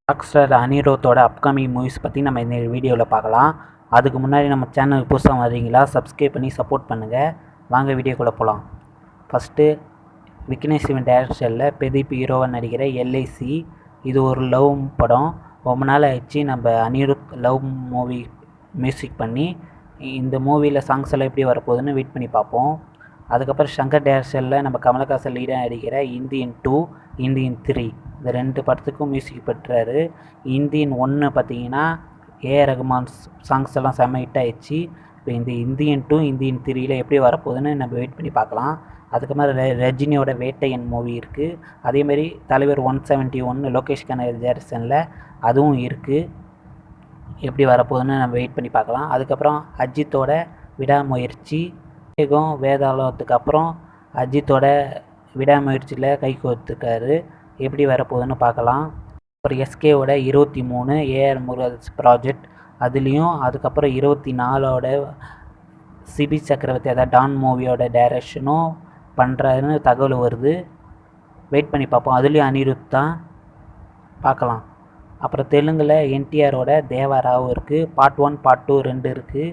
Rockstar அனிருத்தோட upcoming movies பற்றி நம்ம இந்த வீடியோவில் பார்க்கலாம். அதுக்கு முன்னாடி நம்ம சேனலுக்கு புதுசாக வரீங்களா, சப்ஸ்கிரைப் பண்ணி சப்போர்ட் பண்ணுங்கள். வாங்க வீடியோக்குள்ளே போகலாம். ஃபஸ்ட்டு விக்னேஷ் சிவன் டைரக்ஷனில் பிரதீப் ஹீரோவாக நடிக்கிற எல்ஐசி. இது ஒரு லவ் படம். ரொம்ப நாள் ஆயிடுச்சு நம்ம அனிருத் லவ் மூவி மியூசிக் பண்ணி. இந்த மூவியில் சாங்ஸ் எல்லாம் எப்படி வரப்போகுதுன்னு வெயிட் பண்ணி பார்ப்போம். அதுக்கப்புறம் சங்கர் டைரக்ஷனில் நம்ம கமலஹாசன் லீடாக நடிக்கிற இந்தியன் 2, இந்தியன் 3 இந்த 2 படத்துக்கும் மியூசிக் பெற்றார். இந்தியன் 1 பார்த்தீங்கன்னா ஏஆர் ரகுமான் சாங்ஸ் எல்லாம் செம்ம ஹிட் ஆயிடுச்சு. இப்போ இந்த இந்தியன் 2, இந்தியன் 3ல் எப்படி வரப்போகுதுன்னு நம்ம வெயிட் பண்ணி பார்க்கலாம். அதுக்கப்புறம் ரஜினியோட வேட்டையன் மூவி இருக்குது. அதேமாரி தலைவர் 171 லோகேஷ் கனகராஜ் டைரக்ஷனில் அதுவும் இருக்குது. எப்படி வரப்போகுதுன்னு நம்ம வெயிட் பண்ணி பார்க்கலாம். அதுக்கப்புறம் அஜித்தோட விடாமுயற்சி, வேதாளத்துக்கு அப்புறம் அஜித்தோட விடாமுயற்சியில் கை கோர்த்துருக்காரு. எப்படி வரப்போகுதுன்னு பார்க்கலாம். அப்புறம் எஸ்கேவோட 23 ஏஆர் முருகதாஸ் ப்ராஜெக்ட் அதுலேயும், அதுக்கப்புறம் 24ஓட சிபி சக்கரவர்த்தி அதாவது டான் மூவியோட டைரக்ஷனும் பண்ணுறாருன்னு தகவல் வருது. வெயிட் பண்ணி பார்ப்போம். அதுலேயும் அனிருத் தான், பார்க்கலாம். அப்புறம் தெலுங்கில் என்டிஆரோட தேவாராவும் இருக்குது. பார்ட் 1 பார்ட் 2 2 இருக்குது.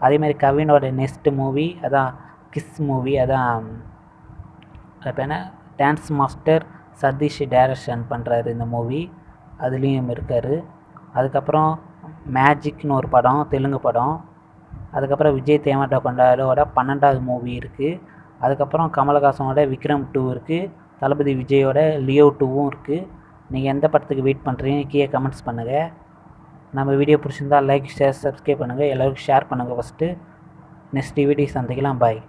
அதேமாதிரி கவினோட நெக்ஸ்ட் மூவி அதான் கிஸ் மூவி, அதான் இப்போ என்ன டான்ஸ் மாஸ்டர் சதீஷ் டைரக்ஷன் பண்ணுறாரு இந்த மூவி, அதுலேயும் இருக்கார். அதுக்கப்புறம் மேஜிக்னு ஒரு படம், தெலுங்கு படம். அதுக்கப்புறம் விஜய் தேவட்ட கொண்டாடோட 12வது மூவி இருக்குது. அதுக்கப்புறம் கமலஹாசனோட விக்ரம் 2 இருக்குது. தளபதி விஜயோட லியோ 2வும் இருக்குது. நீங்கள் எந்த படத்துக்கு வெயிட் பண்ணுறீங்க கீழே கமெண்ட்ஸ் பண்ணுங்கள். நம்ம வீடியோ பிடிச்சிருந்தால் லைக், ஷேர், சப்ஸ்கிரைப் பண்ணுங்கள். எல்லோருக்கும் ஷேர் பண்ணுங்கள். ஃபஸ்ட்டு நெக்ஸ்ட் வீடியோ சந்திக்கலாம். பாய்.